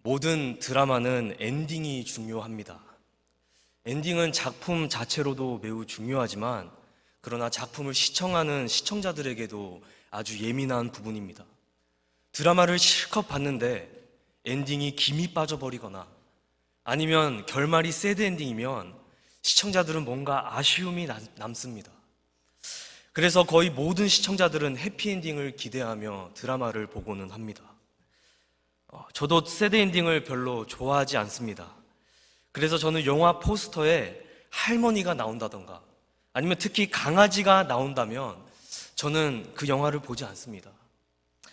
모든 드라마는 엔딩이 중요합니다. 엔딩은 작품 자체로도 매우 중요하지만 그러나 작품을 시청하는 시청자들에게도 아주 예민한 부분입니다. 드라마를 실컷 봤는데 엔딩이 김이 빠져버리거나 아니면 결말이 새드 엔딩이면 시청자들은 뭔가 아쉬움이 남습니다. 그래서 거의 모든 시청자들은 해피엔딩을 기대하며 드라마를 보고는 합니다. 저도 새드 엔딩을 별로 좋아하지 않습니다. 그래서 저는 영화 포스터에 할머니가 나온다던가 아니면 특히 강아지가 나온다면 저는 그 영화를 보지 않습니다.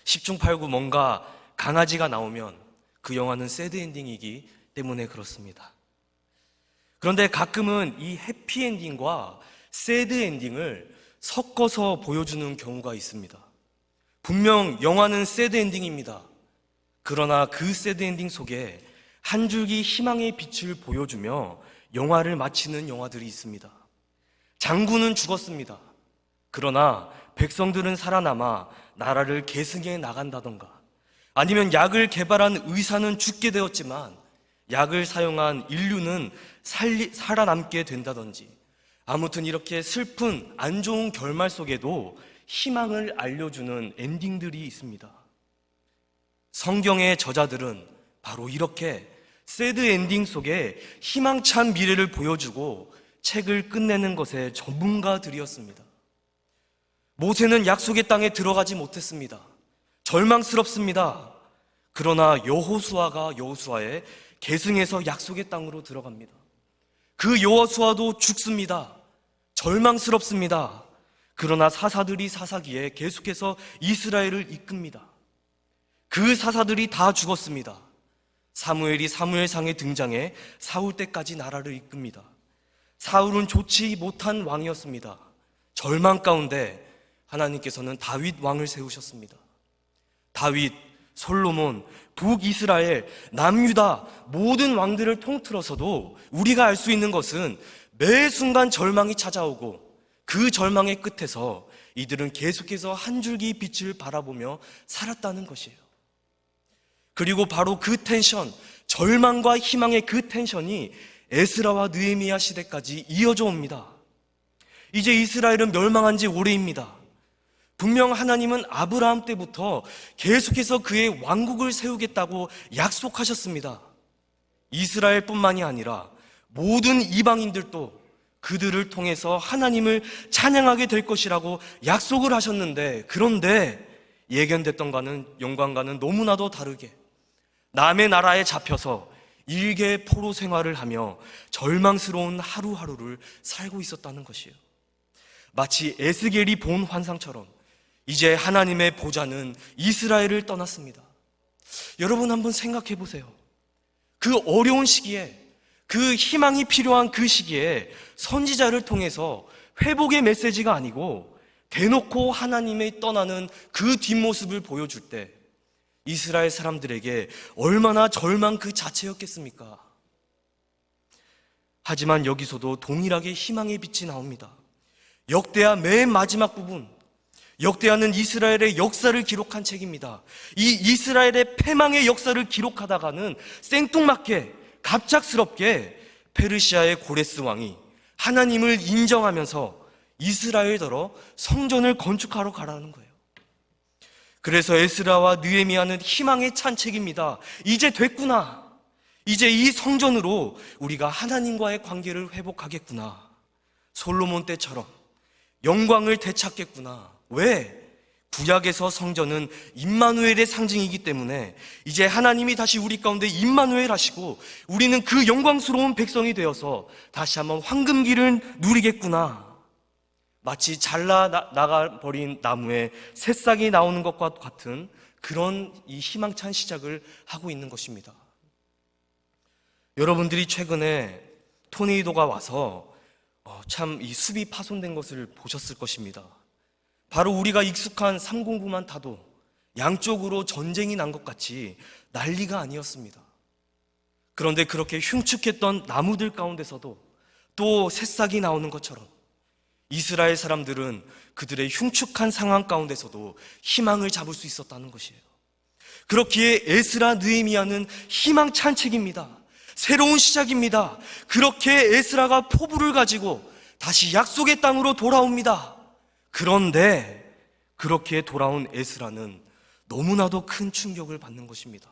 10중 8구 뭔가 강아지가 나오면 그 영화는 새드 엔딩이기 때문에 그렇습니다. 그런데 가끔은 이 해피엔딩과 새드 엔딩을 섞어서 보여주는 경우가 있습니다. 분명 영화는 새드 엔딩입니다. 그러나 그 새드 엔딩 속에 한 줄기 희망의 빛을 보여주며 영화를 마치는 영화들이 있습니다. 장군은 죽었습니다. 그러나 백성들은 살아남아 나라를 계승해 나간다던가 아니면 약을 개발한 의사는 죽게 되었지만 약을 사용한 인류는 살아남게 된다든지 아무튼 이렇게 슬픈 안 좋은 결말 속에도 희망을 알려주는 엔딩들이 있습니다. 성경의 저자들은 바로 이렇게 새드 엔딩 속에 희망찬 미래를 보여주고 책을 끝내는 것에 전문가들이었습니다. 모세는 약속의 땅에 들어가지 못했습니다. 절망스럽습니다. 그러나 여호수아가 여호수아에 계승해서 약속의 땅으로 들어갑니다. 그 여호수아도 죽습니다. 절망스럽습니다. 그러나 사사들이 사사기에 계속해서 이스라엘을 이끕니다. 그 사사들이 다 죽었습니다. 사무엘이 사무엘상에 등장해 사울 때까지 나라를 이끕니다. 사울은 좋지 못한 왕이었습니다. 절망 가운데 하나님께서는 다윗 왕을 세우셨습니다. 다윗, 솔로몬, 북이스라엘, 남유다 모든 왕들을 통틀어서도 우리가 알 수 있는 것은 매 순간 절망이 찾아오고 그 절망의 끝에서 이들은 계속해서 한 줄기 빛을 바라보며 살았다는 것이에요. 그리고 바로 그 텐션, 절망과 희망의 그 텐션이 에스라와 느헤미야 시대까지 이어져 옵니다. 이제 이스라엘은 멸망한 지 오래입니다. 분명 하나님은 아브라함 때부터 계속해서 그의 왕국을 세우겠다고 약속하셨습니다. 이스라엘뿐만이 아니라 모든 이방인들도 그들을 통해서 하나님을 찬양하게 될 것이라고 약속을 하셨는데, 그런데 예견됐던 영광과는 너무나도 다르게 남의 나라에 잡혀서 일개 포로 생활을 하며 절망스러운 하루하루를 살고 있었다는 것이에요. 마치 에스겔이 본 환상처럼 이제 하나님의 보좌는 이스라엘을 떠났습니다. 여러분 한번 생각해 보세요. 그 어려운 시기에, 그 희망이 필요한 그 시기에 선지자를 통해서 회복의 메시지가 아니고 대놓고 하나님의 떠나는 그 뒷모습을 보여줄 때 이스라엘 사람들에게 얼마나 절망 그 자체였겠습니까? 하지만 여기서도 동일하게 희망의 빛이 나옵니다. 역대하 맨 마지막 부분, 역대하는 이스라엘의 역사를 기록한 책입니다. 이 이스라엘의 패망의 역사를 기록하다가는 생뚱맞게 갑작스럽게 페르시아의 고레스 왕이 하나님을 인정하면서 이스라엘더러 성전을 건축하러 가라는 거예요. 그래서 에스라와 느헤미야는 희망에 찬 책입니다. 이제 됐구나. 이제 이 성전으로 우리가 하나님과의 관계를 회복하겠구나. 솔로몬 때처럼 영광을 되찾겠구나. 왜? 구약에서 성전은 임마누엘의 상징이기 때문에 이제 하나님이 다시 우리 가운데 임마누엘 하시고 우리는 그 영광스러운 백성이 되어서 다시 한번 황금기를 누리겠구나. 마치 잘라 나가버린 나무에 새싹이 나오는 것과 같은 그런 이 희망찬 시작을 하고 있는 것입니다. 여러분들이 최근에 토네이도가 와서 참 이 숲이 파손된 것을 보셨을 것입니다. 바로 우리가 익숙한 309만 타도 양쪽으로 전쟁이 난 것 같이 난리가 아니었습니다. 그런데 그렇게 흉측했던 나무들 가운데서도 또 새싹이 나오는 것처럼 이스라엘 사람들은 그들의 흉측한 상황 가운데서도 희망을 잡을 수 있었다는 것이에요. 그렇기에 에스라 느헤미야는 희망찬 책입니다. 새로운 시작입니다. 그렇게 에스라가 포부를 가지고 다시 약속의 땅으로 돌아옵니다. 그런데 그렇게 돌아온 에스라는 너무나도 큰 충격을 받는 것입니다.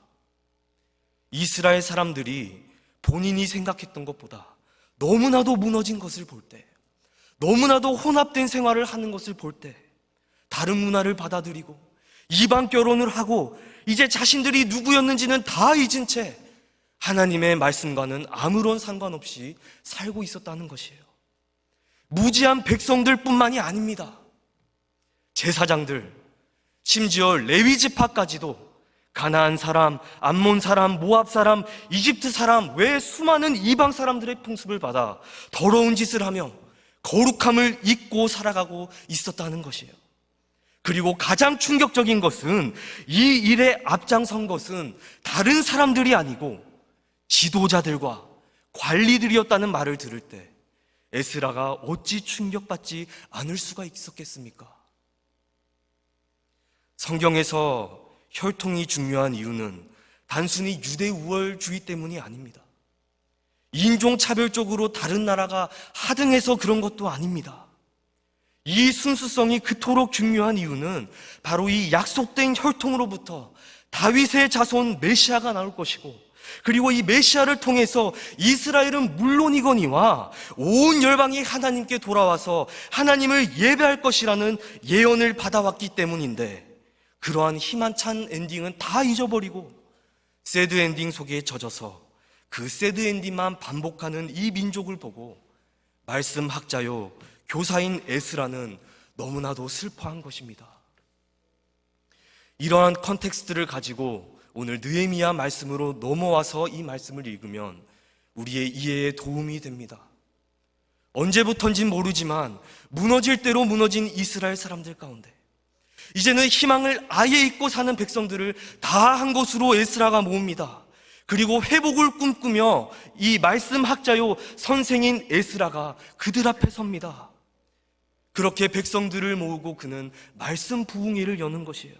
이스라엘 사람들이 본인이 생각했던 것보다 너무나도 무너진 것을 볼 때, 너무나도 혼합된 생활을 하는 것을 볼 때, 다른 문화를 받아들이고 이방 결혼을 하고 이제 자신들이 누구였는지는 다 잊은 채 하나님의 말씀과는 아무런 상관없이 살고 있었다는 것이에요. 무지한 백성들 뿐만이 아닙니다. 제사장들, 심지어 레위 지파까지도 가나안 사람, 암몬 사람, 모압 사람, 이집트 사람 외 수많은 이방 사람들의 풍습을 받아 더러운 짓을 하며 거룩함을 잊고 살아가고 있었다는 것이에요. 그리고 가장 충격적인 것은 이 일에 앞장선 것은 다른 사람들이 아니고 지도자들과 관리들이었다는 말을 들을 때 에스라가 어찌 충격받지 않을 수가 있었겠습니까? 성경에서 혈통이 중요한 이유는 단순히 유대 우월주의 때문이 아닙니다. 인종차별적으로 다른 나라가 하등해서 그런 것도 아닙니다. 이 순수성이 그토록 중요한 이유는 바로 이 약속된 혈통으로부터 다윗의 자손 메시아가 나올 것이고, 그리고 이 메시아를 통해서 이스라엘은 물론이거니와 온 열방이 하나님께 돌아와서 하나님을 예배할 것이라는 예언을 받아왔기 때문인데, 그러한 희망찬 엔딩은 다 잊어버리고 새드 엔딩 속에 젖어서 그 새드 엔딩만 반복하는 이 민족을 보고 말씀학자요 교사인 에스라는 너무나도 슬퍼한 것입니다. 이러한 컨텍스트를 가지고 오늘 느헤미야 말씀으로 넘어와서 이 말씀을 읽으면 우리의 이해에 도움이 됩니다. 언제부턴진 모르지만 무너질 대로 무너진 이스라엘 사람들 가운데 이제는 희망을 아예 잊고 사는 백성들을 다 한 곳으로 에스라가 모읍니다. 그리고 회복을 꿈꾸며 이 말씀학자요 선생인 에스라가 그들 앞에 섭니다. 그렇게 백성들을 모으고 그는 말씀 부흥회를 여는 것이에요.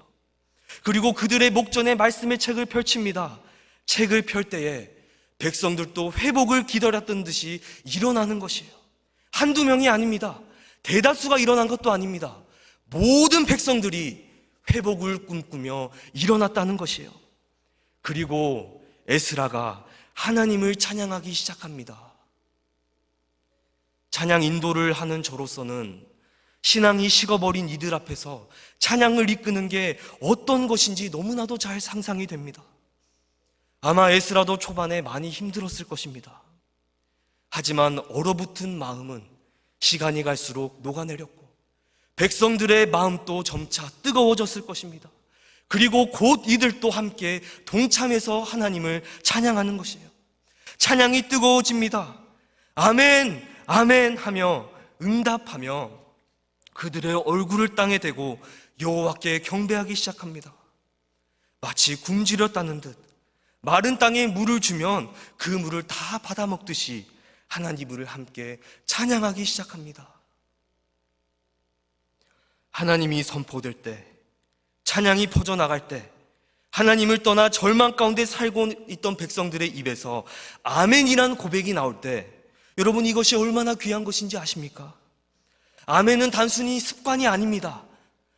그리고 그들의 목전에 말씀의 책을 펼칩니다. 책을 펼 때에 백성들도 회복을 기다렸던 듯이 일어나는 것이에요. 한두 명이 아닙니다. 대다수가 일어난 것도 아닙니다. 모든 백성들이 회복을 꿈꾸며 일어났다는 것이에요. 그리고 에스라가 하나님을 찬양하기 시작합니다. 찬양 인도를 하는 저로서는 신앙이 식어버린 이들 앞에서 찬양을 이끄는 게 어떤 것인지 너무나도 잘 상상이 됩니다. 아마 에스라도 초반에 많이 힘들었을 것입니다. 하지만 얼어붙은 마음은 시간이 갈수록 녹아내렸고 백성들의 마음도 점차 뜨거워졌을 것입니다. 그리고 곧 이들도 함께 동참해서 하나님을 찬양하는 것이에요. 찬양이 뜨거워집니다. 아멘, 아멘 하며 응답하며 그들의 얼굴을 땅에 대고 여호와께 경배하기 시작합니다. 마치 굶주렸다는 듯 마른 땅에 물을 주면 그 물을 다 받아먹듯이 하나님을 함께 찬양하기 시작합니다. 하나님이 선포될 때, 찬양이 퍼져나갈 때, 하나님을 떠나 절망 가운데 살고 있던 백성들의 입에서 아멘이란 고백이 나올 때, 여러분 이것이 얼마나 귀한 것인지 아십니까? 아멘은 단순히 습관이 아닙니다.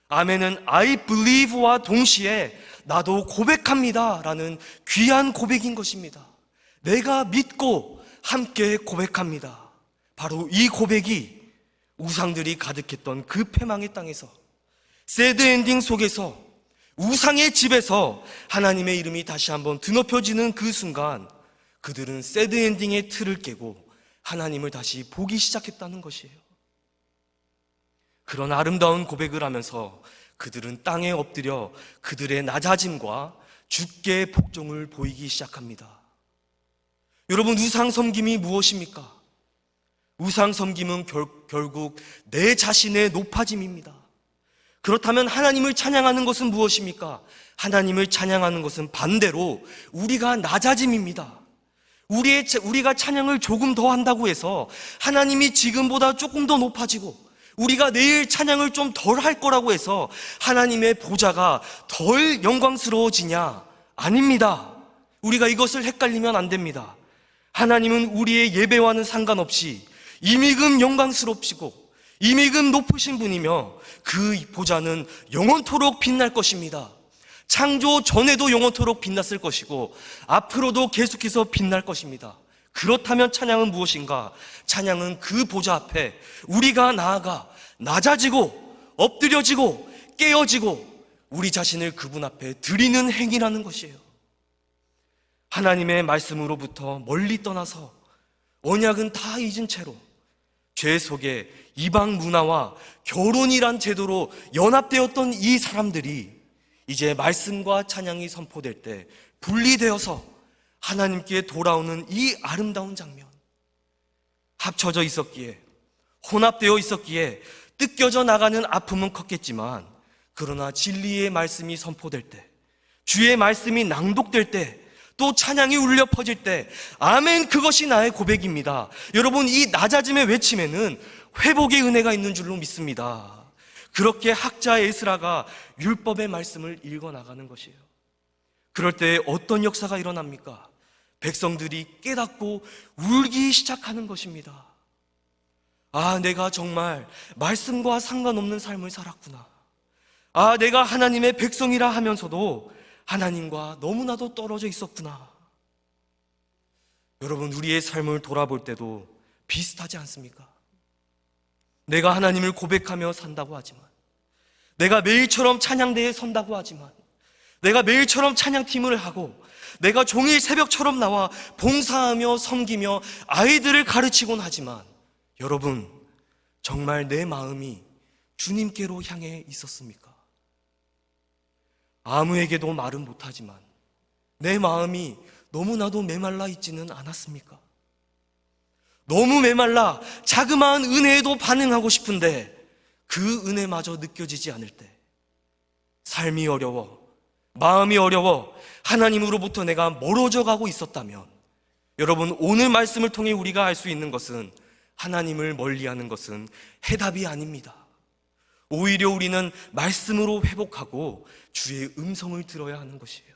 아멘은 I believe와 동시에 나도 고백합니다 라는 귀한 고백인 것입니다. 내가 믿고 함께 고백합니다. 바로 이 고백이 우상들이 가득했던 그 패망의 땅에서, 새드 엔딩 속에서, 우상의 집에서 하나님의 이름이 다시 한번 드높여지는 그 순간 그들은 새드 엔딩의 틀을 깨고 하나님을 다시 보기 시작했다는 것이에요. 그런 아름다운 고백을 하면서 그들은 땅에 엎드려 그들의 낮아짐과 주께 복종을 보이기 시작합니다. 여러분, 우상 섬김이 무엇입니까? 우상 섬김은 결국 내 자신의 높아짐입니다. 그렇다면 하나님을 찬양하는 것은 무엇입니까? 하나님을 찬양하는 것은 반대로 우리가 낮아짐입니다. 우리가 찬양을 조금 더 한다고 해서 하나님이 지금보다 조금 더 높아지고 우리가 내일 찬양을 좀 덜 할 거라고 해서 하나님의 보좌가 덜 영광스러워지냐? 아닙니다. 우리가 이것을 헷갈리면 안 됩니다. 하나님은 우리의 예배와는 상관없이 이미금 영광스럽시고 이미금 높으신 분이며 그 보좌는 영원토록 빛날 것입니다. 창조 전에도 영원토록 빛났을 것이고 앞으로도 계속해서 빛날 것입니다. 그렇다면 찬양은 무엇인가? 찬양은 그 보좌 앞에 우리가 나아가 낮아지고 엎드려지고 깨어지고 우리 자신을 그분 앞에 드리는 행위라는 것이에요. 하나님의 말씀으로부터 멀리 떠나서 언약은 다 잊은 채로 죄 속에 이방 문화와 결혼이란 제도로 연합되었던 이 사람들이 이제 말씀과 찬양이 선포될 때 분리되어서 하나님께 돌아오는 이 아름다운 장면, 합쳐져 있었기에, 혼합되어 있었기에 뜯겨져 나가는 아픔은 컸겠지만, 그러나 진리의 말씀이 선포될 때, 주의 말씀이 낭독될 때, 또 찬양이 울려 퍼질 때, 아멘, 그것이 나의 고백입니다. 여러분, 이 낮아짐의 외침에는 회복의 은혜가 있는 줄로 믿습니다. 그렇게 학자 에스라가 율법의 말씀을 읽어나가는 것이에요. 그럴 때 어떤 역사가 일어납니까? 백성들이 깨닫고 울기 시작하는 것입니다. 아, 내가 정말 말씀과 상관없는 삶을 살았구나. 아, 내가 하나님의 백성이라 하면서도 하나님과 너무나도 떨어져 있었구나. 여러분, 우리의 삶을 돌아볼 때도 비슷하지 않습니까? 내가 하나님을 고백하며 산다고 하지만, 내가 매일처럼 찬양대에 선다고 하지만, 내가 매일처럼 찬양팀을 하고, 내가 종일 새벽처럼 나와 봉사하며 섬기며 아이들을 가르치곤 하지만, 여러분, 정말 내 마음이 주님께로 향해 있었습니까? 아무에게도 말은 못하지만 내 마음이 너무나도 메말라 있지는 않았습니까? 너무 메말라 자그마한 은혜에도 반응하고 싶은데 그 은혜마저 느껴지지 않을 때, 삶이 어려워, 마음이 어려워 하나님으로부터 내가 멀어져 가고 있었다면, 여러분, 오늘 말씀을 통해 우리가 알 수 있는 것은 하나님을 멀리하는 것은 해답이 아닙니다. 오히려 우리는 말씀으로 회복하고 주의 음성을 들어야 하는 것이에요.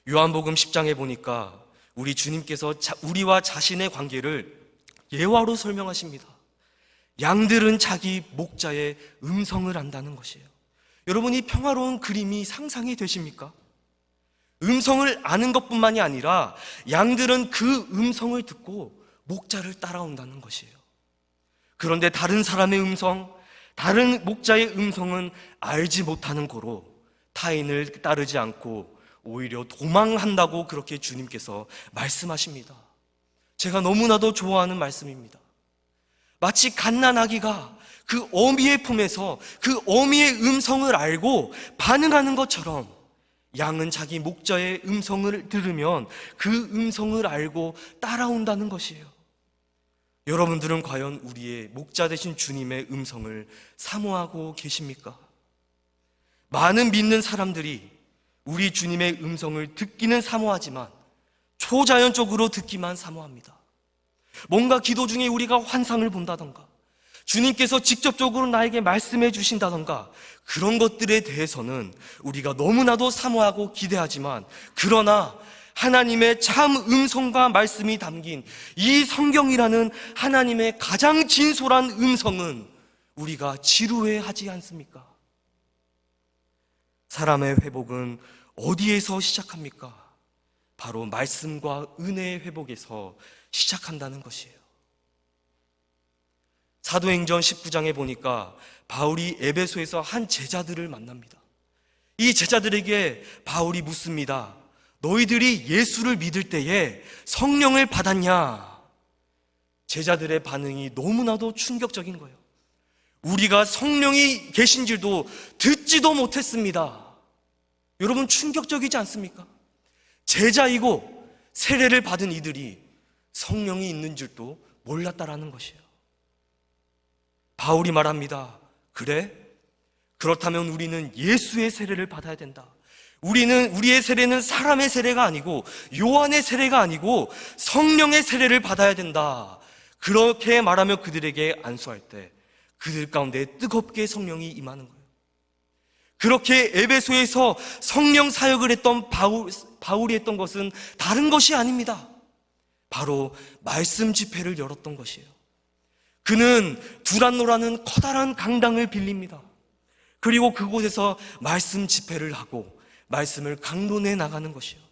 요한복음 10장에 보니까 우리 주님께서 우리와 자신의 관계를 예화로 설명하십니다. 양들은 자기 목자의 음성을 안다는 것이에요. 여러분, 이 평화로운 그림이 상상이 되십니까? 음성을 아는 것뿐만이 아니라 양들은 그 음성을 듣고 목자를 따라온다는 것이에요. 그런데 다른 사람의 음성, 다른 목자의 음성은 알지 못하는 고로 타인을 따르지 않고 오히려 도망한다고 그렇게 주님께서 말씀하십니다. 제가 너무나도 좋아하는 말씀입니다. 마치 갓난아기가 그 어미의 품에서 그 어미의 음성을 알고 반응하는 것처럼 양은 자기 목자의 음성을 들으면 그 음성을 알고 따라온다는 것이에요. 여러분들은 과연 우리의 목자 되신 주님의 음성을 사모하고 계십니까? 많은 믿는 사람들이 우리 주님의 음성을 듣기는 사모하지만 초자연적으로 듣기만 사모합니다. 뭔가 기도 중에 우리가 환상을 본다던가, 주님께서 직접적으로 나에게 말씀해 주신다던가, 그런 것들에 대해서는 우리가 너무나도 사모하고 기대하지만, 그러나 하나님의 참 음성과 말씀이 담긴 이 성경이라는 하나님의 가장 진솔한 음성은 우리가 지루해하지 않습니까? 사람의 회복은 어디에서 시작합니까? 바로 말씀과 은혜의 회복에서 시작한다는 것이에요. 사도행전 19장에 보니까 바울이 에베소에서 한 제자들을 만납니다. 이 제자들에게 바울이 묻습니다. 너희들이 예수를 믿을 때에 성령을 받았냐? 제자들의 반응이 너무나도 충격적인 거예요. 우리가 성령이 계신 줄도 듣지도 못했습니다. 여러분, 충격적이지 않습니까? 제자이고 세례를 받은 이들이 성령이 있는 줄도 몰랐다라는 것이에요. 바울이 말합니다. 그래? 그렇다면 우리는 예수의 세례를 받아야 된다. 우리의 세례는 사람의 세례가 아니고 요한의 세례가 아니고 성령의 세례를 받아야 된다. 그렇게 말하며 그들에게 안수할 때 그들 가운데 뜨겁게 성령이 임하는 거예요. 그렇게 에베소에서 성령 사역을 했던 바울이 했던 것은 다른 것이 아닙니다. 바로 말씀 집회를 열었던 것이에요. 그는 두란노라는 커다란 강당을 빌립니다. 그리고 그곳에서 말씀 집회를 하고 말씀을 강론해 나가는 것이에요.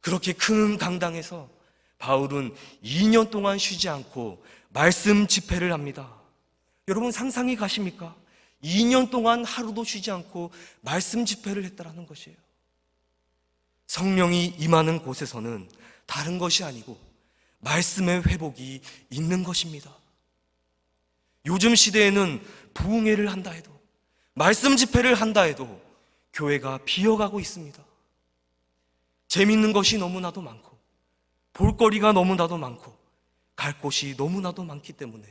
그렇게 큰 강당에서 바울은 2년 동안 쉬지 않고 말씀 집회를 합니다. 여러분 상상이 가십니까? 2년 동안 하루도 쉬지 않고 말씀 집회를 했다라는 것이에요. 성령이 임하는 곳에서는 다른 것이 아니고 말씀의 회복이 있는 것입니다. 요즘 시대에는 부흥회를 한다 해도, 말씀 집회를 한다 해도 교회가 비어가고 있습니다. 재밌는 것이 너무나도 많고 볼거리가 너무나도 많고 갈 곳이 너무나도 많기 때문에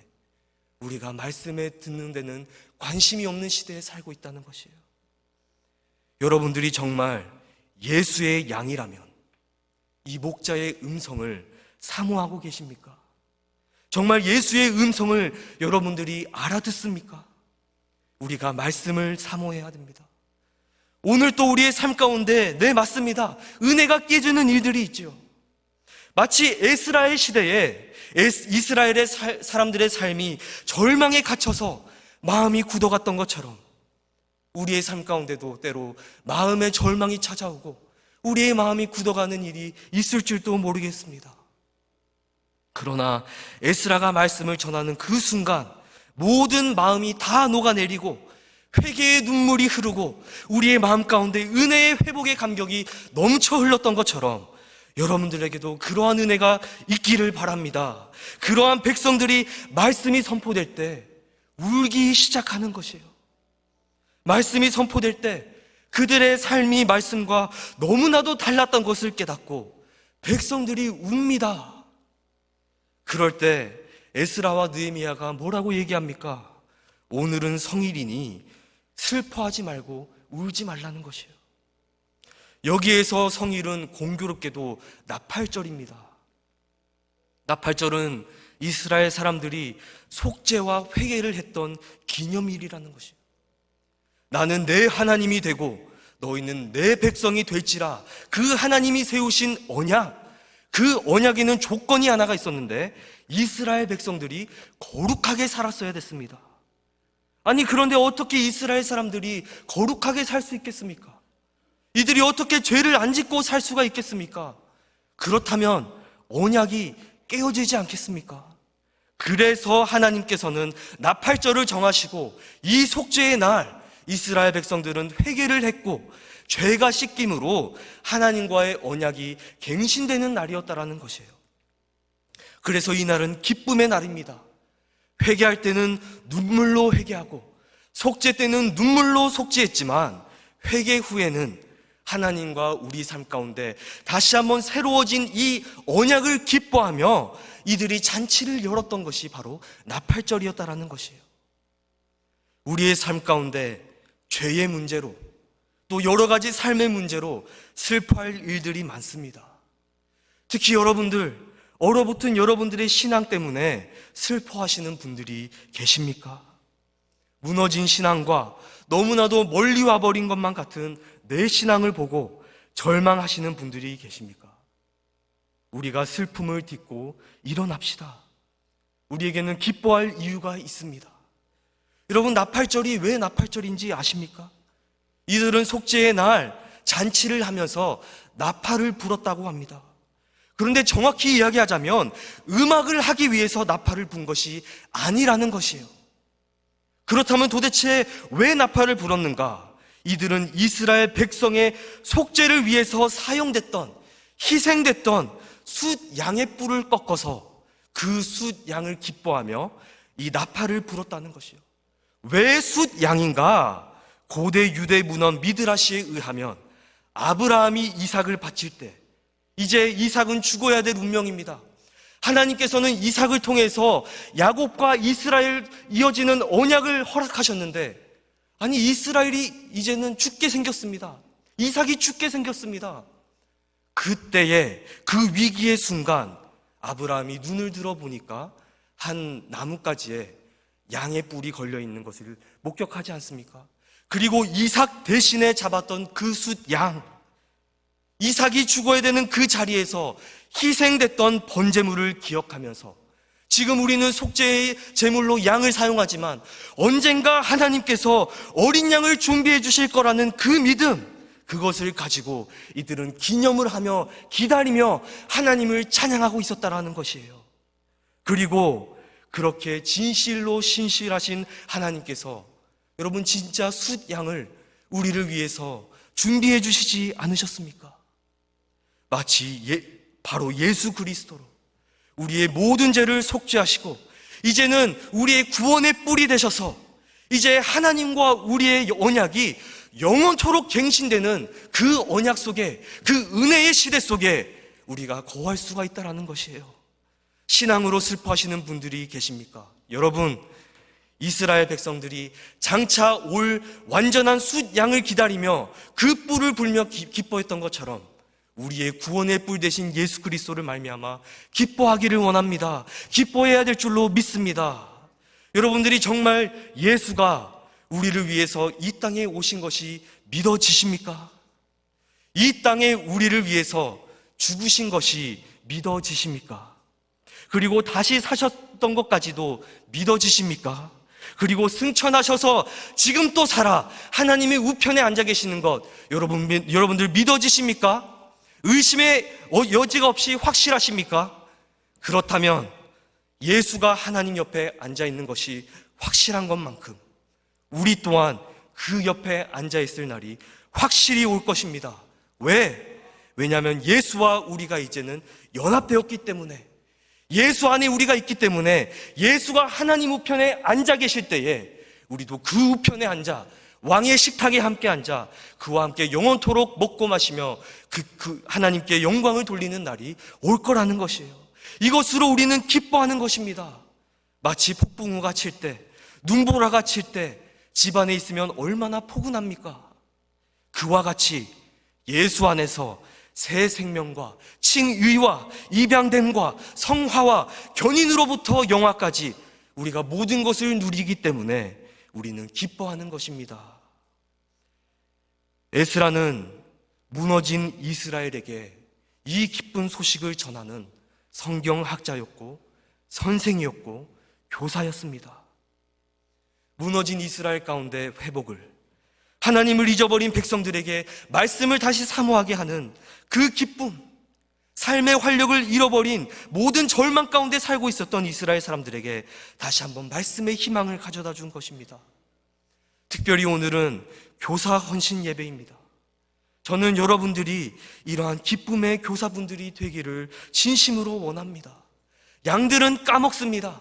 우리가 말씀에 듣는 데는 관심이 없는 시대에 살고 있다는 것이에요. 여러분들이 정말 예수의 양이라면 이 목자의 음성을 사모하고 계십니까? 정말 예수의 음성을 여러분들이 알아듣습니까? 우리가 말씀을 사모해야 됩니다. 오늘 또 우리의 삶 가운데 네, 맞습니다. 은혜가 깨지는 일들이 있죠. 마치 에스라의 시대에 이스라엘의 사람들의 삶이 절망에 갇혀서 마음이 굳어갔던 것처럼 우리의 삶 가운데도 때로 마음의 절망이 찾아오고 우리의 마음이 굳어가는 일이 있을 줄도 모르겠습니다. 그러나 에스라가 말씀을 전하는 그 순간 모든 마음이 다 녹아내리고 회개의 눈물이 흐르고 우리의 마음 가운데 은혜의 회복의 감격이 넘쳐 흘렀던 것처럼 여러분들에게도 그러한 은혜가 있기를 바랍니다. 그러한 백성들이 말씀이 선포될 때 울기 시작하는 것이에요. 말씀이 선포될 때 그들의 삶이 말씀과 너무나도 달랐던 것을 깨닫고 백성들이 웁니다. 그럴 때 에스라와 느헤미야가 뭐라고 얘기합니까? 오늘은 성일이니 슬퍼하지 말고 울지 말라는 것이에요. 여기에서 성일은 공교롭게도 나팔절입니다. 나팔절은 이스라엘 사람들이 속죄와 회개를 했던 기념일이라는 것이에요. 나는 내 하나님이 되고 너희는 내 백성이 될지라. 그 하나님이 세우신 언약, 그 언약에는 조건이 하나가 있었는데 이스라엘 백성들이 거룩하게 살았어야 됐습니다. 아니 그런데 어떻게 이스라엘 사람들이 거룩하게 살 수 있겠습니까? 이들이 어떻게 죄를 안 짓고 살 수가 있겠습니까? 그렇다면 언약이 깨어지지 않겠습니까? 그래서 하나님께서는 나팔절을 정하시고 이 속죄의 날 이스라엘 백성들은 회개를 했고 죄가 씻김으로 하나님과의 언약이 갱신되는 날이었다라는 것이에요. 그래서 이 날은 기쁨의 날입니다. 회개할 때는 눈물로 회개하고 속죄 때는 눈물로 속죄했지만 회개 후에는 하나님과 우리 삶 가운데 다시 한번 새로워진 이 언약을 기뻐하며 이들이 잔치를 열었던 것이 바로 나팔절이었다라는 것이에요. 우리의 삶 가운데 죄의 문제로 또 여러 가지 삶의 문제로 슬퍼할 일들이 많습니다. 특히 여러분들, 얼어붙은 여러분들의 신앙 때문에 슬퍼하시는 분들이 계십니까? 무너진 신앙과 너무나도 멀리 와버린 것만 같은 내 신앙을 보고 절망하시는 분들이 계십니까? 우리가 슬픔을 딛고 일어납시다. 우리에게는 기뻐할 이유가 있습니다. 여러분, 나팔절이 왜 나팔절인지 아십니까? 이들은 속죄의 날 잔치를 하면서 나팔을 불었다고 합니다. 그런데 정확히 이야기하자면 음악을 하기 위해서 나팔을 분 것이 아니라는 것이에요. 그렇다면 도대체 왜 나팔을 불었는가? 이들은 이스라엘 백성의 속죄를 위해서 사용됐던, 희생됐던 숫 양의 뿔을 꺾어서 그 숫 양을 기뻐하며 이 나팔을 불었다는 것이에요. 왜 숫 양인가? 고대 유대 문헌 미드라시에 의하면 아브라함이 이삭을 바칠 때 이제 이삭은 죽어야 될 운명입니다. 하나님께서는 이삭을 통해서 야곱과 이스라엘 이어지는 언약을 허락하셨는데, 아니 이스라엘이 이제는 죽게 생겼습니다. 이삭이 죽게 생겼습니다. 그때에 그 위기의 순간 아브라함이 눈을 들어 보니까 한 나뭇가지에 양의 뿔이 걸려 있는 것을 목격하지 않습니까? 그리고 이삭 대신에 잡았던 그 숫 양, 이삭이 죽어야 되는 그 자리에서 희생됐던 번제물을 기억하면서 지금 우리는 속죄의 제물로 양을 사용하지만 언젠가 하나님께서 어린 양을 준비해 주실 거라는 그 믿음, 그것을 가지고 이들은 기념을 하며 기다리며 하나님을 찬양하고 있었다라는 것이에요. 그리고 그렇게 진실로 신실하신 하나님께서 여러분 진짜 숫 양을 우리를 위해서 준비해 주시지 않으셨습니까? 마치 바로 예수 그리스도로 우리의 모든 죄를 속죄하시고 이제는 우리의 구원의 뿔이 되셔서 이제 하나님과 우리의 언약이 영원토록 갱신되는 그 언약 속에, 그 은혜의 시대 속에 우리가 거할 수가 있다는 것이에요. 신앙으로 슬퍼하시는 분들이 계십니까? 여러분, 이스라엘 백성들이 장차 올 완전한 숫 양을 기다리며 그 뿔을 불며 기뻐했던 것처럼 우리의 구원의 뿔 대신 예수 그리스도를 말미암아 기뻐하기를 원합니다. 기뻐해야 될 줄로 믿습니다. 여러분들이 정말 예수가 우리를 위해서 이 땅에 오신 것이 믿어지십니까? 이 땅에 우리를 위해서 죽으신 것이 믿어지십니까? 그리고 다시 사셨던 것까지도 믿어지십니까? 그리고 승천하셔서 지금 또 살아 하나님의 우편에 앉아 계시는 것 여러분들 믿어지십니까? 의심의 여지가 없이 확실하십니까? 그렇다면 예수가 하나님 옆에 앉아 있는 것이 확실한 것만큼 우리 또한 그 옆에 앉아 있을 날이 확실히 올 것입니다. 왜? 왜냐하면 예수와 우리가 이제는 연합되었기 때문에, 예수 안에 우리가 있기 때문에 예수가 하나님 우편에 앉아 계실 때에 우리도 그 우편에 앉아 왕의 식탁에 함께 앉아 그와 함께 영원토록 먹고 마시며 그 하나님께 영광을 돌리는 날이 올 거라는 것이에요. 이것으로 우리는 기뻐하는 것입니다. 마치 폭풍우가 칠 때, 눈보라가 칠 때 집안에 있으면 얼마나 포근합니까? 그와 같이 예수 안에서 새 생명과 칭의와 입양됨과 성화와 견인으로부터 영화까지 우리가 모든 것을 누리기 때문에 우리는 기뻐하는 것입니다. 에스라는 무너진 이스라엘에게 이 기쁜 소식을 전하는 성경학자였고 선생이었고 교사였습니다. 무너진 이스라엘 가운데 회복을, 하나님을 잊어버린 백성들에게 말씀을 다시 사모하게 하는 그 기쁨, 삶의 활력을 잃어버린 모든 절망 가운데 살고 있었던 이스라엘 사람들에게 다시 한번 말씀의 희망을 가져다 준 것입니다. 특별히 오늘은 교사 헌신 예배입니다. 저는 여러분들이 이러한 기쁨의 교사분들이 되기를 진심으로 원합니다. 양들은 까먹습니다.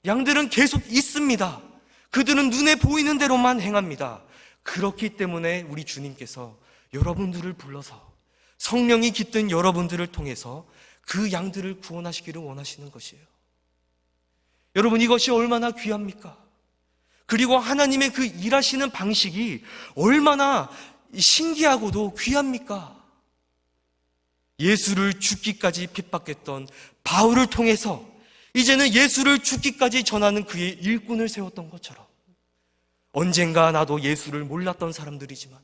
양들은 계속 있습니다. 그들은 눈에 보이는 대로만 행합니다. 그렇기 때문에 우리 주님께서 여러분들을 불러서 성령이 깃든 여러분들을 통해서 그 양들을 구원하시기를 원하시는 것이에요. 여러분, 이것이 얼마나 귀합니까? 그리고 하나님의 그 일하시는 방식이 얼마나 신기하고도 귀합니까? 예수를 죽기까지 핍박했던 바울을 통해서 이제는 예수를 죽기까지 전하는 그의 일꾼을 세웠던 것처럼, 언젠가 나도 예수를 몰랐던 사람들이지만,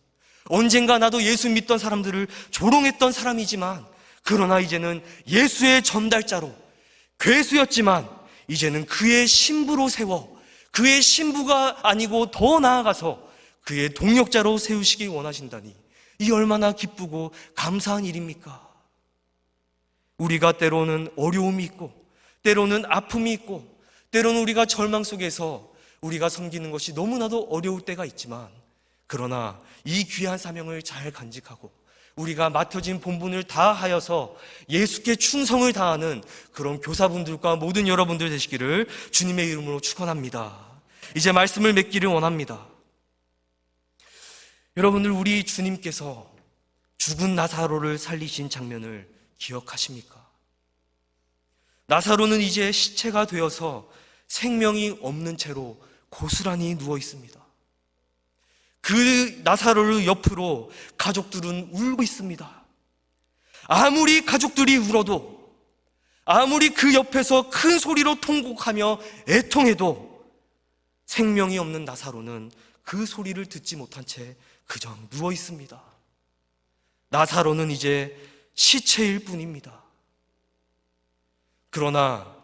언젠가 나도 예수 믿던 사람들을 조롱했던 사람이지만, 그러나 이제는 예수의 전달자로, 괴수였지만 이제는 그의 신부로 세워 그의 신부가 아니고 더 나아가서 그의 동역자로 세우시기 원하신다니, 이 얼마나 기쁘고 감사한 일입니까? 우리가 때로는 어려움이 있고 때로는 아픔이 있고 때로는 우리가 절망 속에서 우리가 섬기는 것이 너무나도 어려울 때가 있지만, 그러나 이 귀한 사명을 잘 간직하고 우리가 맡겨진 본분을 다하여서 예수께 충성을 다하는 그런 교사분들과 모든 여러분들 되시기를 주님의 이름으로 축원합니다. 이제 말씀을 맺기를 원합니다. 여러분들, 우리 주님께서 죽은 나사로를 살리신 장면을 기억하십니까? 나사로는 이제 시체가 되어서 생명이 없는 채로 고스란히 누워 있습니다. 그 나사로를 옆으로 가족들은 울고 있습니다. 아무리 가족들이 울어도, 아무리 그 옆에서 큰 소리로 통곡하며 애통해도 생명이 없는 나사로는 그 소리를 듣지 못한 채 그저 누워 있습니다. 나사로는 이제 시체일 뿐입니다. 그러나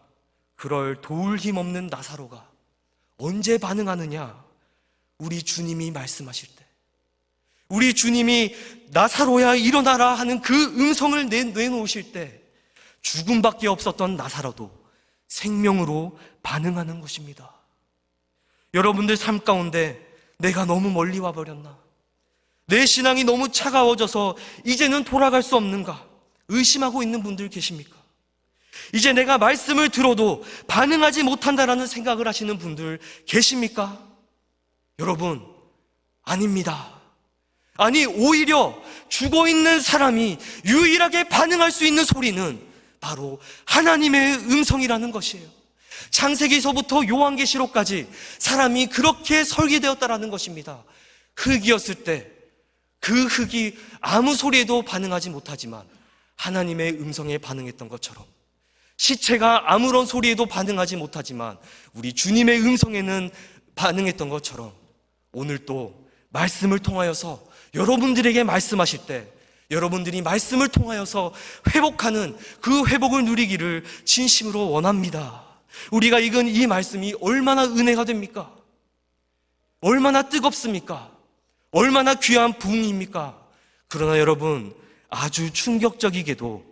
그럴 도울 힘 없는 나사로가 언제 반응하느냐? 우리 주님이 말씀하실 때, 우리 주님이 나사로야 일어나라 하는 그 음성을 내놓으실 때 죽음밖에 없었던 나사로도 생명으로 반응하는 것입니다. 여러분들 삶 가운데 내가 너무 멀리 와버렸나? 내 신앙이 너무 차가워져서 이제는 돌아갈 수 없는가? 의심하고 있는 분들 계십니까? 이제 내가 말씀을 들어도 반응하지 못한다라는 생각을 하시는 분들 계십니까? 여러분, 아닙니다. 아니, 오히려 죽어있는 사람이 유일하게 반응할 수 있는 소리는 바로 하나님의 음성이라는 것이에요. 창세기서부터 요한계시록까지 사람이 그렇게 설계되었다라는 것입니다. 흙이었을 때 그 흙이 아무 소리에도 반응하지 못하지만 하나님의 음성에 반응했던 것처럼, 시체가 아무런 소리에도 반응하지 못하지만 우리 주님의 음성에는 반응했던 것처럼, 오늘 또 말씀을 통하여서 여러분들에게 말씀하실 때 여러분들이 말씀을 통하여서 회복하는 그 회복을 누리기를 진심으로 원합니다. 우리가 읽은 이 말씀이 얼마나 은혜가 됩니까? 얼마나 뜨겁습니까? 얼마나 귀한 부흥입니까? 그러나 여러분, 아주 충격적이게도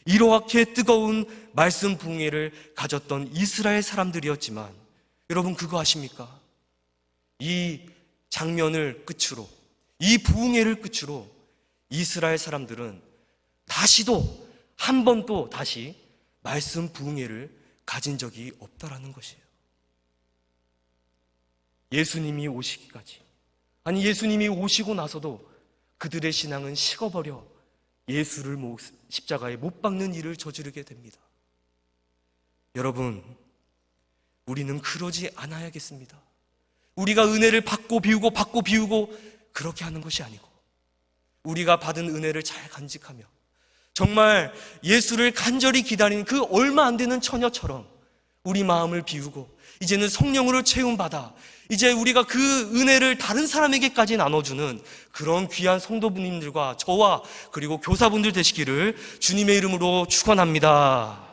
이렇게 뜨거운 말씀 부흥회를 가졌던 이스라엘 사람들이었지만, 여러분 그거 아십니까? 이 장면을 끝으로, 이 부흥회를 끝으로 이스라엘 사람들은 다시도 한 번도 다시 말씀 부흥회를 가진 적이 없다라는 것이에요. 예수님이 오시기까지, 아니 예수님이 오시고 나서도 그들의 신앙은 식어버려 예수를 십자가에 못 박는 일을 저지르게 됩니다. 여러분, 우리는 그러지 않아야겠습니다. 우리가 은혜를 받고 비우고 그렇게 하는 것이 아니고, 우리가 받은 은혜를 잘 간직하며 정말 예수를 간절히 기다리는 그 얼마 안 되는 처녀처럼 우리 마음을 비우고 이제는 성령으로 채움받아 이제 우리가 그 은혜를 다른 사람에게까지 나눠주는 그런 귀한 성도분들과 저와 그리고 교사분들 되시기를 주님의 이름으로 축원합니다.